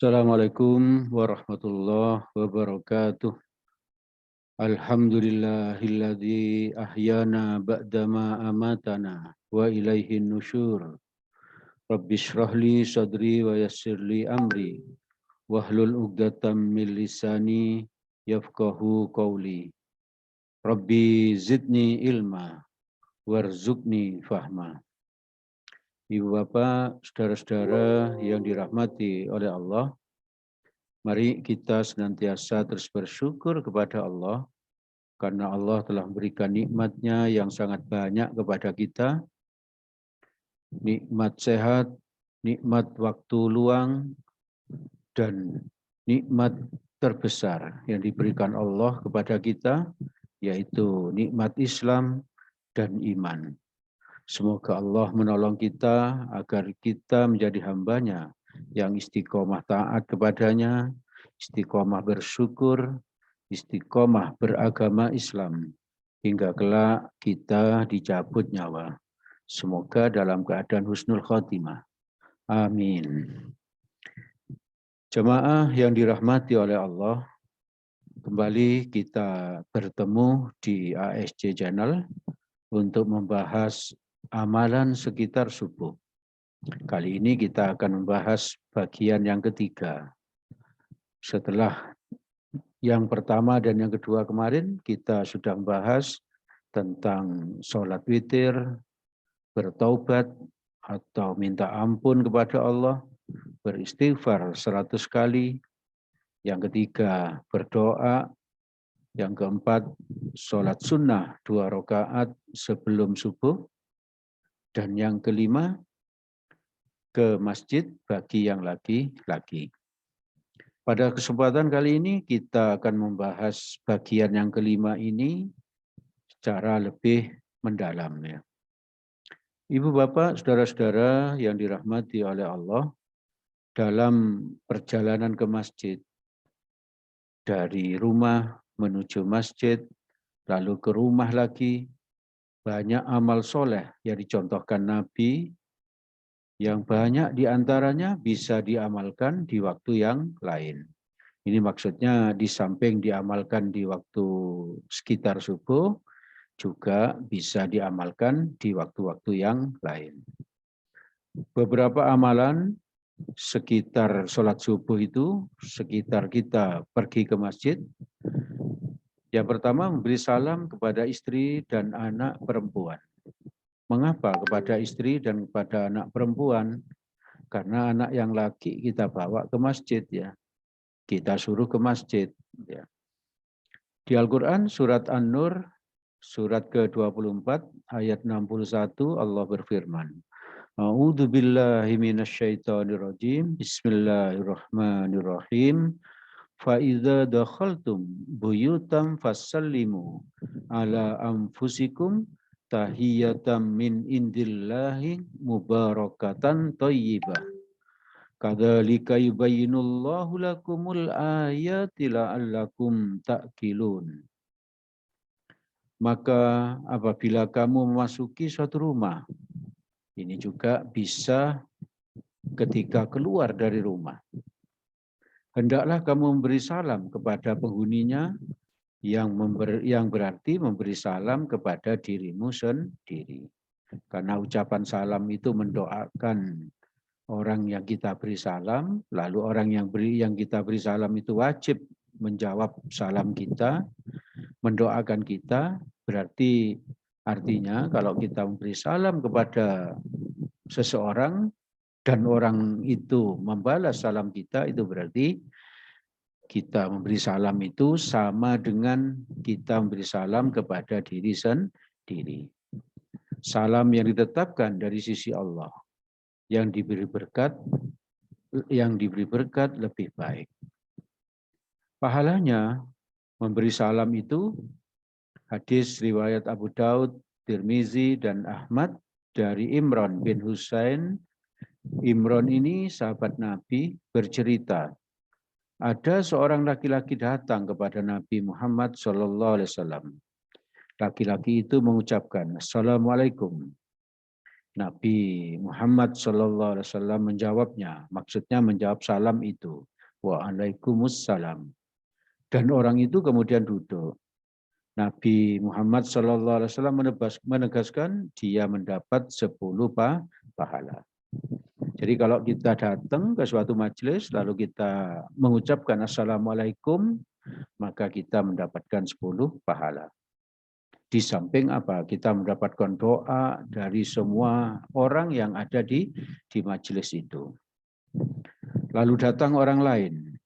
Assalamualaikum warahmatullahi wabarakatuh. Alhamdulillahilladzi ahyana ba'dama amatana wa ilaihin nusyur. Rabbi shrah li sadri wa yassir li amri wahlul 'uqdatam min lisani yafqahu qawli. Rabbi zidni ilma warzuqni fahma. Ibu bapak, saudara-saudara yang dirahmati oleh Allah, mari kita senantiasa terus bersyukur kepada Allah karena Allah telah memberikan nikmat-Nya yang sangat banyak kepada kita. Nikmat sehat, nikmat waktu luang, dan nikmat terbesar yang diberikan Allah kepada kita, yaitu nikmat Islam dan iman. Semoga Allah menolong kita agar kita menjadi hamba-Nya yang istiqomah taat kepada-Nya, istiqomah bersyukur, istiqomah beragama Islam, hingga kelak kita dicabut nyawa. Semoga dalam keadaan husnul khotimah. Amin. Jemaah yang dirahmati oleh Allah, kembali kita bertemu di ASJ Channel untuk membahas amalan sekitar subuh. Kali ini kita akan membahas bagian yang ketiga. Setelah yang pertama dan yang kedua kemarin, kita sudah membahas tentang sholat witir, bertaubat atau minta ampun kepada Allah, beristighfar 100 kali. Yang ketiga, berdoa. Yang keempat, sholat sunnah 2 rakaat sebelum subuh. Dan yang kelima, ke masjid bagi yang laki-laki. Pada kesempatan kali ini kita akan membahas bagian yang kelima ini secara lebih mendalam. Ya. Ibu bapak, saudara-saudara yang dirahmati oleh Allah, dalam perjalanan ke masjid, dari rumah menuju masjid, lalu ke rumah lagi, banyak amal soleh yang dicontohkan Nabi, yang banyak diantaranya bisa diamalkan di waktu yang lain. Ini maksudnya di samping diamalkan di waktu sekitar subuh, juga bisa diamalkan di waktu-waktu yang lain. Beberapa amalan sekitar sholat subuh itu, sekitar kita pergi ke masjid. Yang pertama, memberi salam kepada istri dan anak perempuan. Mengapa kepada istri dan kepada anak perempuan? Karena anak yang laki kita bawa ke masjid, ya. Kita suruh ke masjid. Ya. Di Al-Quran surat An-Nur, surat ke-24, ayat 61, Allah berfirman, A'udzu billahi minasyaitonir rajim. Bismillahirrahmanirrahim. Fa idza dakhaltum buyutam fasallimu ala anfusikum tahiyatan min indillahi mubarakatan thayyibah. Kadzalika yubayyinullahu lakumul ayati la'allakum ta'qilun. Maka apabila kamu memasuki suatu rumah, ini juga bisa ketika keluar dari rumah, hendaklah kamu memberi salam kepada penghuninya, yang berarti memberi salam kepada dirimu sendiri. Karena ucapan salam itu mendoakan orang yang kita beri salam, lalu orang yang kita beri salam itu wajib menjawab salam kita, mendoakan kita. Berarti artinya kalau kita memberi salam kepada seseorang dan orang itu membalas salam kita, itu berarti kita memberi salam itu sama dengan kita memberi salam kepada diri sendiri. Salam yang ditetapkan dari sisi Allah, yang diberi berkat lebih baik. Pahalanya memberi salam itu, hadis riwayat Abu Daud, Tirmizi, dan Ahmad dari Imran bin Husain. Imran ini sahabat Nabi bercerita, ada seorang laki-laki datang kepada Nabi Muhammad SAW. Laki-laki itu mengucapkan, Assalamualaikum. Nabi Muhammad SAW menjawabnya, maksudnya menjawab salam itu. Waalaikumsalam. Dan orang itu kemudian duduk. Nabi Muhammad SAW menegaskan dia mendapat 10 pahala. Jadi kalau kita datang ke suatu majelis lalu kita mengucapkan Assalamualaikum, maka kita mendapatkan 10 pahala. Di samping apa? Kita mendapatkan doa dari semua orang yang ada di majelis itu. Lalu datang orang lain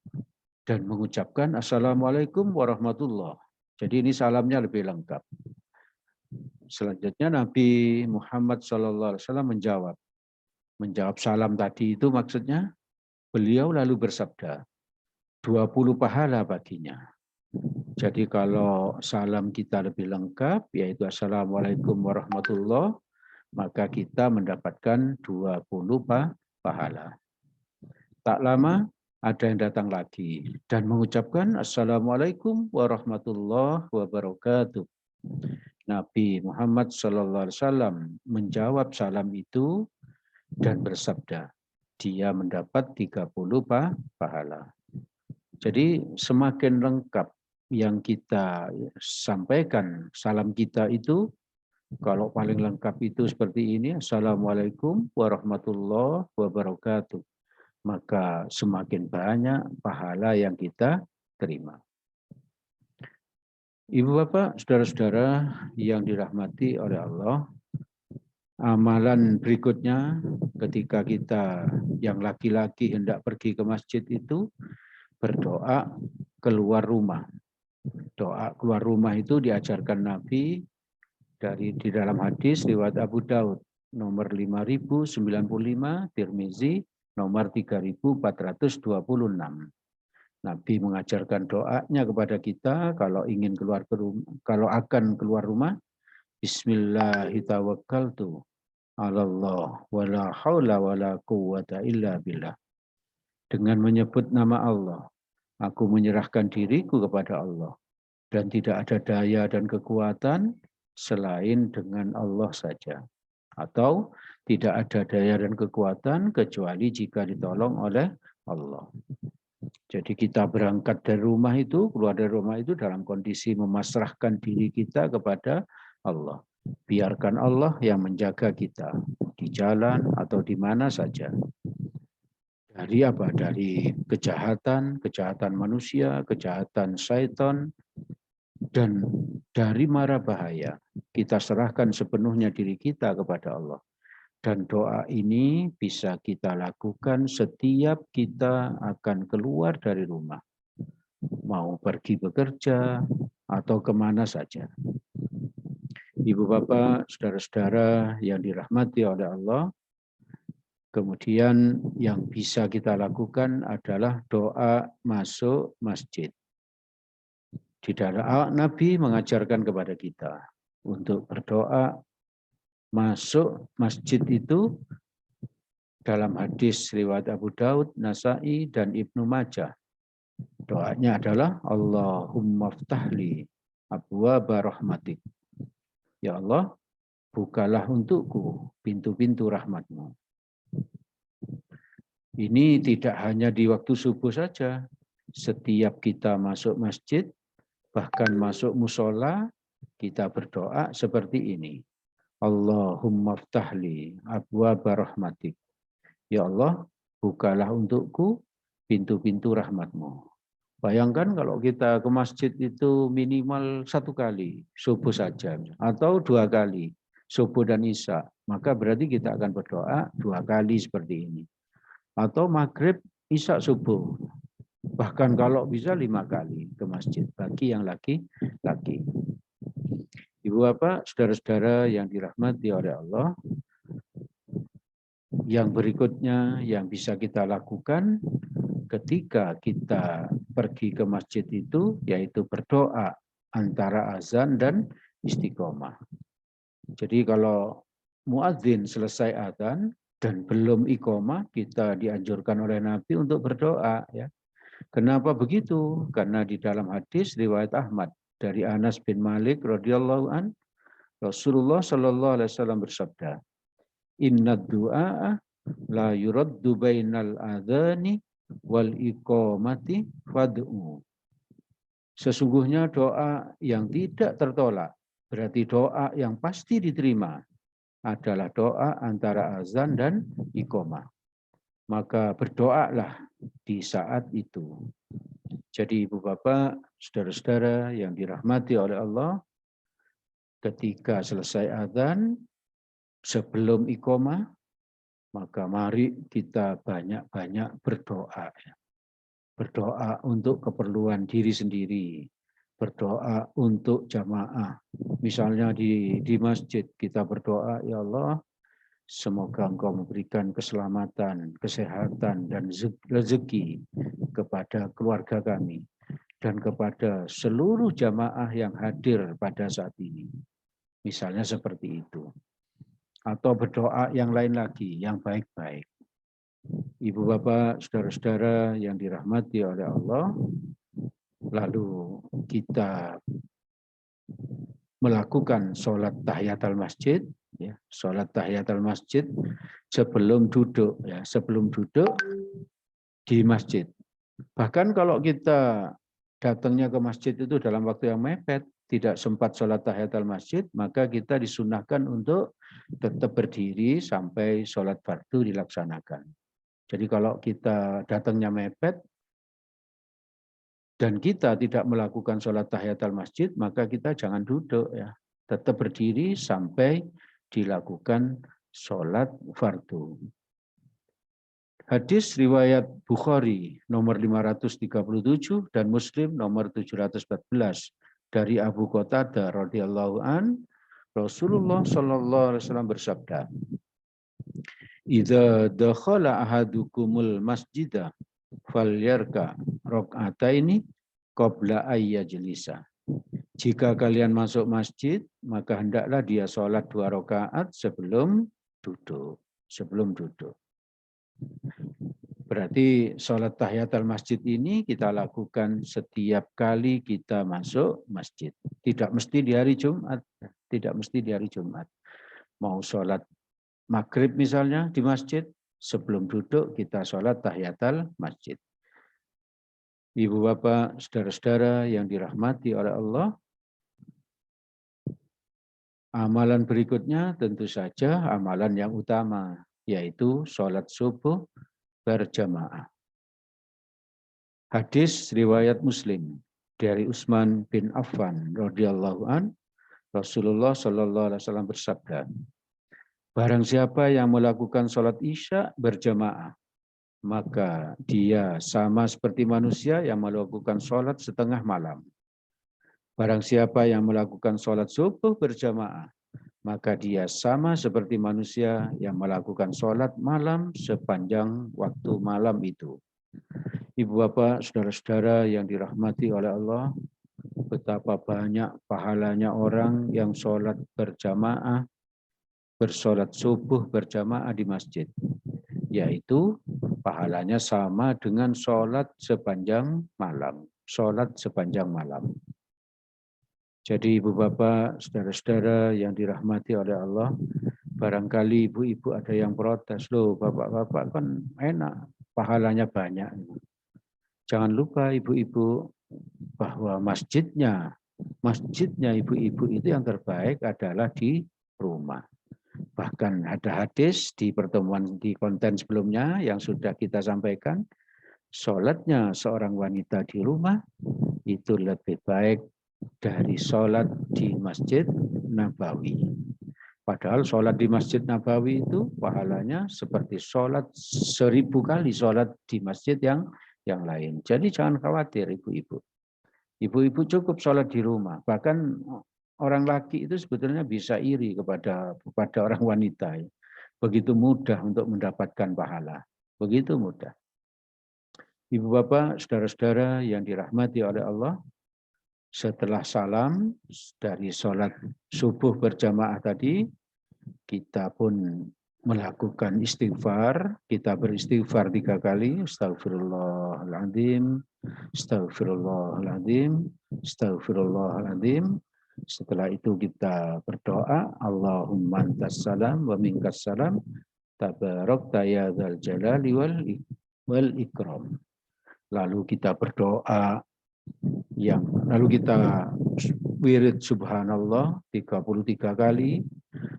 dan mengucapkan Assalamualaikum warahmatullahi. Jadi ini salamnya lebih lengkap. Selanjutnya Nabi Muhammad SAW menjawab salam tadi itu maksudnya beliau lalu bersabda 20 pahala baginya. Jadi kalau salam kita lebih lengkap yaitu Assalamualaikum warahmatullahi, maka kita mendapatkan 20 pahala. Tak lama ada yang datang lagi dan mengucapkan Assalamualaikum warahmatullahi wabarakatuh. Nabi Muhammad SAW menjawab salam itu dan bersabda, dia mendapat 30 pahala. Jadi semakin lengkap yang kita sampaikan salam kita itu, kalau paling lengkap itu seperti ini, Assalamualaikum warahmatullahi wabarakatuh. Maka semakin banyak pahala yang kita terima. Ibu bapak, saudara-saudara yang dirahmati oleh Allah, amalan berikutnya ketika kita yang laki-laki hendak pergi ke masjid itu berdoa keluar rumah. Doa keluar rumah itu diajarkan Nabi di dalam hadis riwayat Abu Daud nomor 5095, Tirmizi nomor 3426. Nabi mengajarkan doanya kepada kita kalau ingin keluar ke rumah, kalau akan keluar rumah, Bismillahirrahmanirrahim. Allah wala haula wala quwwata illa billah. Dengan menyebut nama Allah, aku menyerahkan diriku kepada Allah dan tidak ada daya dan kekuatan selain dengan Allah saja. Atau tidak ada daya dan kekuatan kecuali jika ditolong oleh Allah. Jadi kita berangkat dari rumah itu, keluar dari rumah itu dalam kondisi memasrahkan diri kita kepada Allah. Biarkan Allah yang menjaga kita di jalan atau di mana saja. Dari apa? Dari kejahatan manusia, kejahatan syaitan, dan dari mara bahaya. Kita serahkan sepenuhnya diri kita kepada Allah. Dan doa ini bisa kita lakukan setiap kita akan keluar dari rumah. Mau pergi bekerja atau kemana saja. Ibu bapak, saudara-saudara yang dirahmati oleh Allah, kemudian yang bisa kita lakukan adalah doa masuk masjid. Di dalam Nabi mengajarkan kepada kita untuk berdoa masuk masjid itu dalam hadis riwayat Abu Daud, Nasai, dan Ibnu Majah. Doanya adalah Allahumma ftahli abwaaba rahmatik. Ya Allah, bukalah untukku pintu-pintu rahmatmu. Ini tidak hanya di waktu subuh saja. Setiap kita masuk masjid, bahkan masuk musola, kita berdoa seperti ini. Allahumma ftahli abwaaba rahmatik. Ya Allah, bukalah untukku pintu-pintu rahmatmu. Bayangkan kalau kita ke masjid itu minimal 1 kali, subuh saja, atau 2 kali, subuh dan isya. Maka berarti kita akan berdoa 2 kali seperti ini. Atau maghrib, isya, subuh. Bahkan kalau bisa 5 kali ke masjid, bagi yang laki-laki. Ibu bapak, saudara-saudara yang dirahmati oleh Allah, yang berikutnya yang bisa kita lakukan ketika kita pergi ke masjid itu, yaitu berdoa antara azan dan istiqomah. Jadi kalau muadzin selesai azan dan belum iqomah, kita dianjurkan oleh Nabi untuk berdoa. Ya. Kenapa begitu? Karena di dalam hadis riwayat Ahmad dari Anas bin Malik radhiyallahu an, Rasulullah sallallahu alaihi wasallam bersabda, "Inna du'a la yuraddu bainal adhani wal iqamati fad'u. Sesungguhnya doa yang tidak tertolak, berarti doa yang pasti diterima, adalah doa antara azan dan iqamah. Maka berdoalah di saat itu. Jadi Ibu Bapak, saudara-saudara yang dirahmati oleh Allah, ketika selesai azan, sebelum iqamah, maka mari kita banyak-banyak berdoa. Berdoa untuk keperluan diri sendiri, berdoa untuk jamaah. Misalnya di masjid kita berdoa, ya Allah, semoga Engkau memberikan keselamatan, kesehatan, dan rezeki kepada keluarga kami dan kepada seluruh jamaah yang hadir pada saat ini. Misalnya seperti itu. Atau berdoa yang lain lagi, yang baik-baik. Ibu Bapak, saudara-saudara yang dirahmati oleh Allah, lalu kita melakukan sholat tahiyatul masjid, ya, sholat tahiyatul masjid sebelum duduk, ya, sebelum duduk di masjid. Bahkan kalau kita datangnya ke masjid itu dalam waktu yang mepet, tidak sempat sholat tahiyatul masjid, maka kita disunahkan untuk tetap berdiri sampai sholat fardu dilaksanakan. Jadi kalau kita datangnya mepet dan kita tidak melakukan sholat tahiyatul masjid, maka kita jangan duduk, ya, tetap berdiri sampai dilakukan sholat fardu. Hadis riwayat Bukhari nomor 537 dan Muslim nomor 714 dari Abu Qatadah radhiyallahu an, Rasulullah sallallahu alaihi wasallam bersabda, "Idza dakhala ahadukumul masjidah falyarka rakaataini qabla ayyajlisa." Jika kalian masuk masjid, maka hendaklah dia sholat 2 rakaat sebelum duduk. Sebelum duduk. Berarti sholat tahiyatul masjid ini kita lakukan setiap kali kita masuk masjid. Tidak mesti di hari Jumat. Tidak mesti di hari Jumat. Mau sholat maghrib misalnya di masjid, sebelum duduk kita sholat tahiyatul masjid. Ibu bapak, saudara-saudara yang dirahmati oleh Allah, amalan berikutnya tentu saja amalan yang utama, yaitu sholat subuh berjamaah. Hadis riwayat Muslim dari Utsman bin Affan radhiyallahu an, Rasulullah sallallahu alaihi wasallam bersabda, barang siapa yang melakukan sholat isya berjamaah, maka dia sama seperti manusia yang melakukan sholat setengah malam. Barang siapa yang melakukan sholat subuh berjamaah, maka dia sama seperti manusia yang melakukan sholat malam sepanjang waktu malam itu. Ibu bapak, saudara-saudara yang dirahmati oleh Allah, betapa banyak pahalanya orang yang sholat berjamaah, bersolat subuh berjamaah di masjid. Yaitu pahalanya sama dengan sholat sepanjang malam. Sholat sepanjang malam. Jadi ibu bapak, saudara-saudara yang dirahmati oleh Allah, barangkali ibu-ibu ada yang protes, loh bapak-bapak kan enak, pahalanya banyak. Jangan lupa ibu-ibu bahwa masjidnya ibu-ibu itu yang terbaik adalah di rumah. Bahkan ada hadis di pertemuan di konten sebelumnya yang sudah kita sampaikan, sholatnya seorang wanita di rumah itu lebih baik dari sholat di Masjid Nabawi. Padahal sholat di Masjid Nabawi itu pahalanya seperti sholat 1000 kali sholat di masjid yang lain. Jadi jangan khawatir ibu-ibu. Ibu-ibu cukup sholat di rumah. Bahkan orang laki itu sebetulnya bisa iri kepada orang wanita. Begitu mudah untuk mendapatkan pahala. Begitu mudah. Ibu bapak, saudara-saudara yang dirahmati oleh Allah, setelah salam dari sholat subuh berjamaah tadi, kita pun melakukan istighfar. Kita beristighfar 3 kali. Astagfirullahaladzim, astagfirullahaladzim, astagfirullahaladzim. Setelah itu kita berdoa, Allahumma antas salam wa minkas salam, tabarakta ya dzal jalali wal wal ikram. Lalu kita berdoa lalu kita wirid subhanallah 33 kali,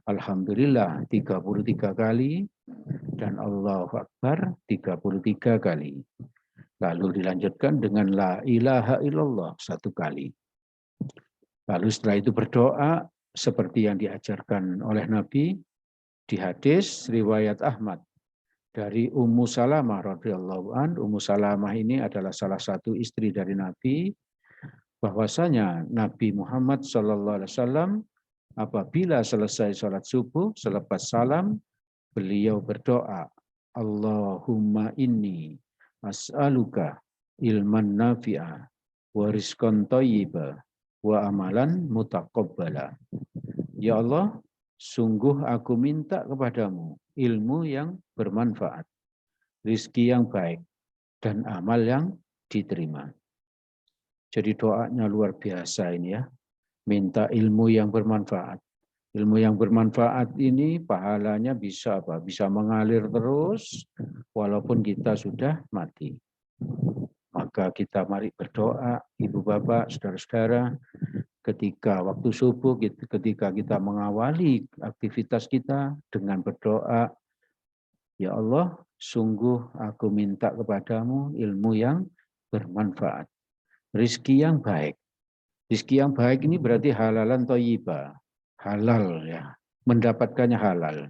alhamdulillah 33 kali, dan Allahu Akbar 33 kali. Lalu dilanjutkan dengan la ilaha illallah 1 kali. Lalu setelah itu berdoa seperti yang diajarkan oleh Nabi di hadis riwayat Ahmad dari Ummu Salamah radhiyallahu an. Ummu Salamah ini adalah salah satu istri dari Nabi, bahwasanya Nabi Muhammad SAW apabila selesai sholat subuh, selepas salam, beliau berdoa, Allahumma inni as'aluka ilman nafi'a wa rizqan thayyiba wa amalan mutaqabbala. Ya Allah, sungguh aku minta kepadamu ilmu yang bermanfaat, rizki yang baik, dan amal yang diterima. Jadi doanya luar biasa ini ya. Minta ilmu yang bermanfaat. Ilmu yang bermanfaat ini pahalanya bisa apa? Bisa mengalir terus walaupun kita sudah mati. Maka kita mari berdoa, Ibu Bapak, Saudara-saudara, ketika waktu subuh, ketika kita mengawali aktivitas kita dengan berdoa, ya Allah, sungguh aku minta kepadamu ilmu yang bermanfaat, rizki yang baik. Rizki yang baik ini berarti halalan thayyibah, halal ya, mendapatkannya halal.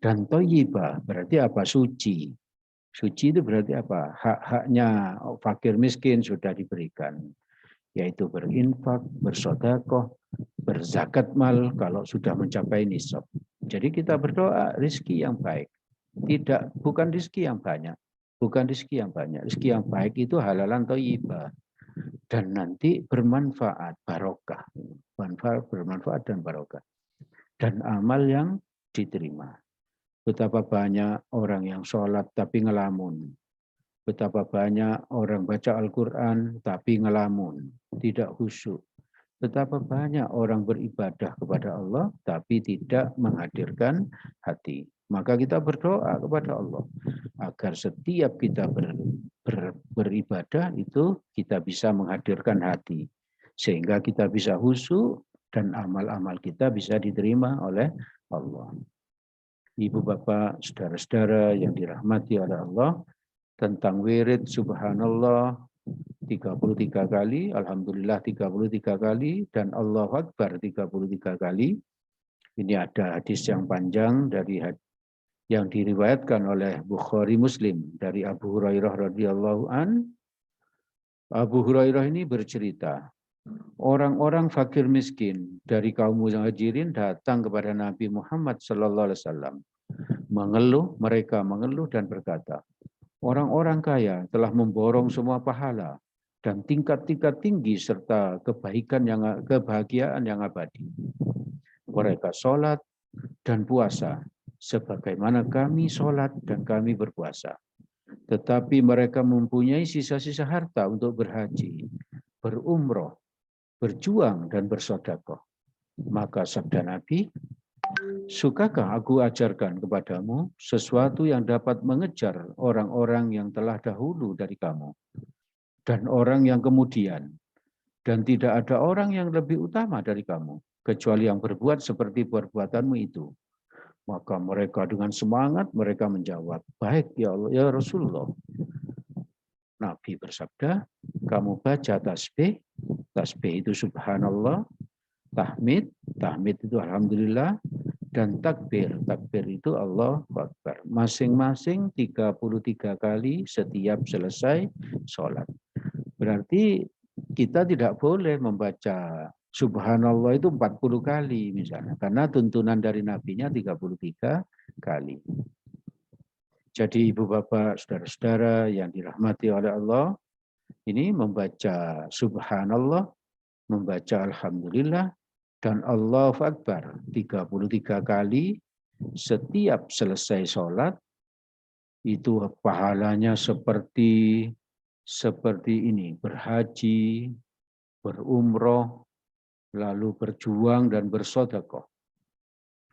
Dan thayyibah berarti apa? Suci. Suci itu berarti apa? Hak-haknya fakir miskin sudah diberikan, yaitu berinfak, bersedekah, berzakat mal kalau sudah mencapai nisab. Jadi kita berdoa rizki yang baik. Bukan rizki yang banyak. Bukan rizki yang banyak. Rizki yang baik itu halalan thayyibah. Dan nanti bermanfaat, barokah. Bermanfaat dan barokah. Dan amal yang diterima. Betapa banyak orang yang sholat tapi ngelamun. Betapa banyak orang baca Al-Quran tapi ngelamun, tidak khusyuk. Betapa banyak orang beribadah kepada Allah tapi tidak menghadirkan hati. Maka kita berdoa kepada Allah agar setiap kita beribadah itu kita bisa menghadirkan hati. Sehingga kita bisa khusyuk dan amal-amal kita bisa diterima oleh Allah. Ibu Bapak, saudara-saudara yang dirahmati oleh Allah, tentang wirid subhanallah 33 kali, alhamdulillah 33 kali, dan Allahu Akbar 33 kali. Ini ada hadis yang panjang dari yang diriwayatkan oleh Bukhari Muslim dari Abu Hurairah radhiyallahu an. Abu Hurairah ini bercerita, orang-orang fakir miskin dari kaum muhajirin datang kepada Nabi Muhammad sallallahu alaihi wasallam. Mereka mengeluh dan berkata, orang-orang kaya telah memborong semua pahala dan tingkat-tingkat tinggi serta kebahagiaan yang abadi. Mereka sholat dan puasa, sebagaimana kami sholat dan kami berpuasa. Tetapi mereka mempunyai sisa-sisa harta untuk berhaji, berumroh, berjuang, dan bersedekah. Maka sabda Nabi, sukakah aku ajarkan kepadamu sesuatu yang dapat mengejar orang-orang yang telah dahulu dari kamu dan orang yang kemudian, dan tidak ada orang yang lebih utama dari kamu kecuali yang berbuat seperti perbuatanmu itu. Maka mereka dengan semangat mereka menjawab, baik ya Allah ya Rasulullah. Nabi bersabda, kamu baca tasbih, tasbih itu subhanallah, tahmid itu alhamdulillah, dan takbir itu Allahu Akbar. Masing-masing 33 kali setiap selesai sholat. Berarti kita tidak boleh membaca subhanallah itu 40 kali misalnya. Karena tuntunan dari nabinya 33 kali. Jadi ibu bapak, saudara-saudara yang dirahmati oleh Allah, ini membaca subhanallah, membaca alhamdulillah, dan Allahu Akbar 33 kali setiap selesai sholat, itu pahalanya seperti ini, berhaji, berumroh, lalu berjuang dan bersedekah.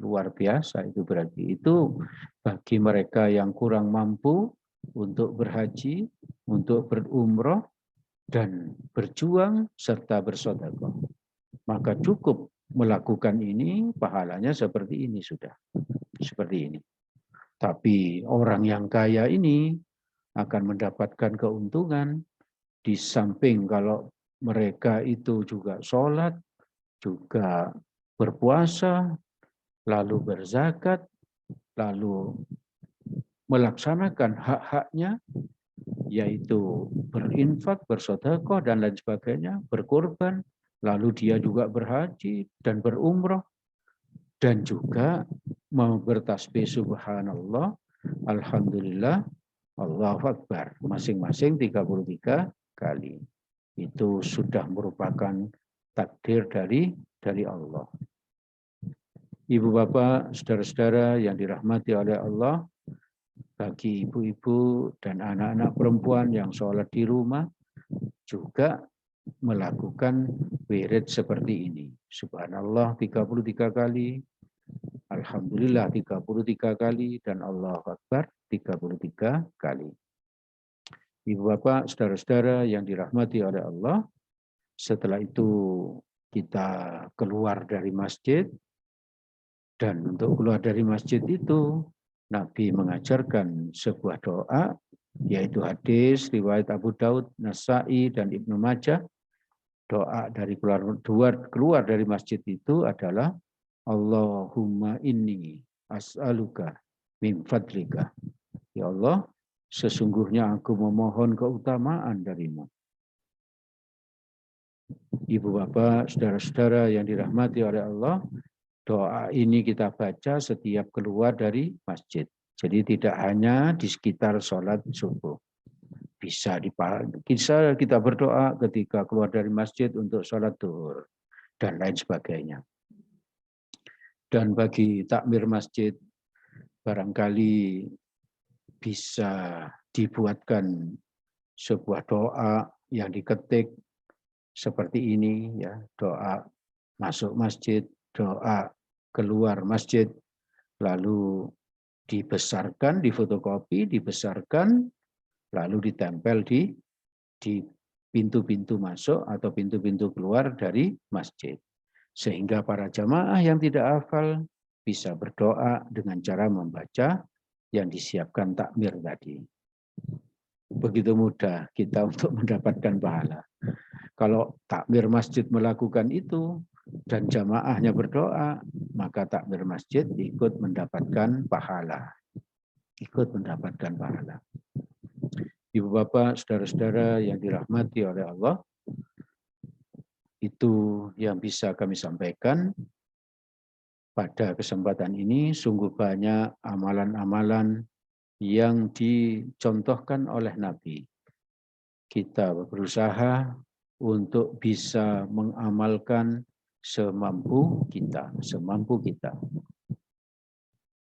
Luar biasa itu berarti. Itu bagi mereka yang kurang mampu, untuk berhaji, untuk berumroh, dan berjuang serta bersedekah. Maka cukup melakukan ini, pahalanya seperti ini sudah. Seperti ini. Tapi orang yang kaya ini akan mendapatkan keuntungan di samping kalau mereka itu juga sholat, juga berpuasa, lalu berzakat, lalu melaksanakan hak-haknya, yaitu berinfak, bersedekah, dan lain sebagainya, berkorban, lalu dia juga berhaji dan berumroh, dan juga mau bertasbih subhanallah, alhamdulillah, Allahu Akbar, masing-masing 33 kali. Itu sudah merupakan takdir dari Allah. Ibu bapak, saudara-saudara yang dirahmati oleh Allah, bagi ibu-ibu dan anak-anak perempuan yang sholat di rumah juga melakukan wirid seperti ini. Subhanallah 33 kali, alhamdulillah 33 kali, dan Allahu Akbar 33 kali. Ibu bapak, saudara-saudara yang dirahmati oleh Allah, setelah itu kita keluar dari masjid, dan untuk keluar dari masjid itu Nabi mengajarkan sebuah doa, yaitu hadis riwayat Abu Daud, Nasa'i, dan Ibnu Majah. Doa dari keluar dari masjid itu adalah Allahumma inni as'aluka min fadlika. Ya Allah, sesungguhnya aku memohon keutamaan darimu. Ibu bapak, saudara-saudara yang dirahmati oleh Allah, doa ini kita baca setiap keluar dari masjid. Jadi tidak hanya di sekitar sholat subuh. Bisa kita berdoa ketika keluar dari masjid untuk sholat zuhur dan lain sebagainya. Dan bagi takmir masjid, barangkali bisa dibuatkan sebuah doa yang diketik seperti ini, ya, doa masuk masjid, doa keluar masjid, lalu dibesarkan, difotokopi, dibesarkan, lalu ditempel di pintu-pintu masuk atau pintu-pintu keluar dari masjid. Sehingga para jamaah yang tidak hafal bisa berdoa dengan cara membaca yang disiapkan takmir tadi. Begitu mudah kita untuk mendapatkan pahala. Kalau takmir masjid melakukan itu dan jamaahnya berdoa, maka takmir masjid ikut mendapatkan pahala. Ikut mendapatkan pahala. Ibu bapak, saudara-saudara yang dirahmati oleh Allah, itu yang bisa kami sampaikan pada kesempatan ini. Sungguh banyak amalan-amalan yang dicontohkan oleh Nabi. Kita berusaha untuk bisa mengamalkan semampu kita.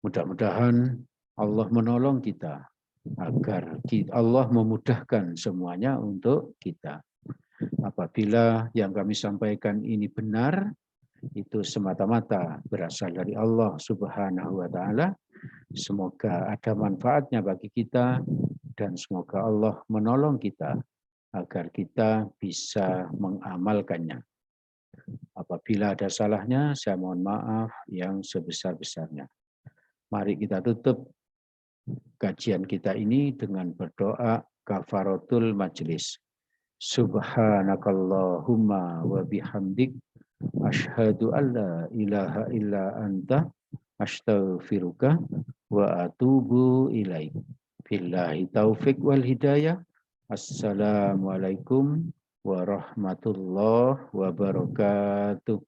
Mudah-mudahan Allah menolong kita agar Allah memudahkan semuanya untuk kita. Apabila yang kami sampaikan ini benar, itu semata-mata berasal dari Allah Subhanahu wa Ta'ala. Semoga ada manfaatnya bagi kita, dan semoga Allah menolong kita agar kita bisa mengamalkannya. Apabila ada salahnya, saya mohon maaf yang sebesar-besarnya. Mari kita tutup kajian kita ini dengan berdoa kafaratul majlis. Subhanakallahumma wa bihamdik asyhadu an la ilaha illa anta astaghfiruka wa atubu ilaik. Billahi taufik wal hidayah. Assalamualaikum warahmatullahi wabarakatuh.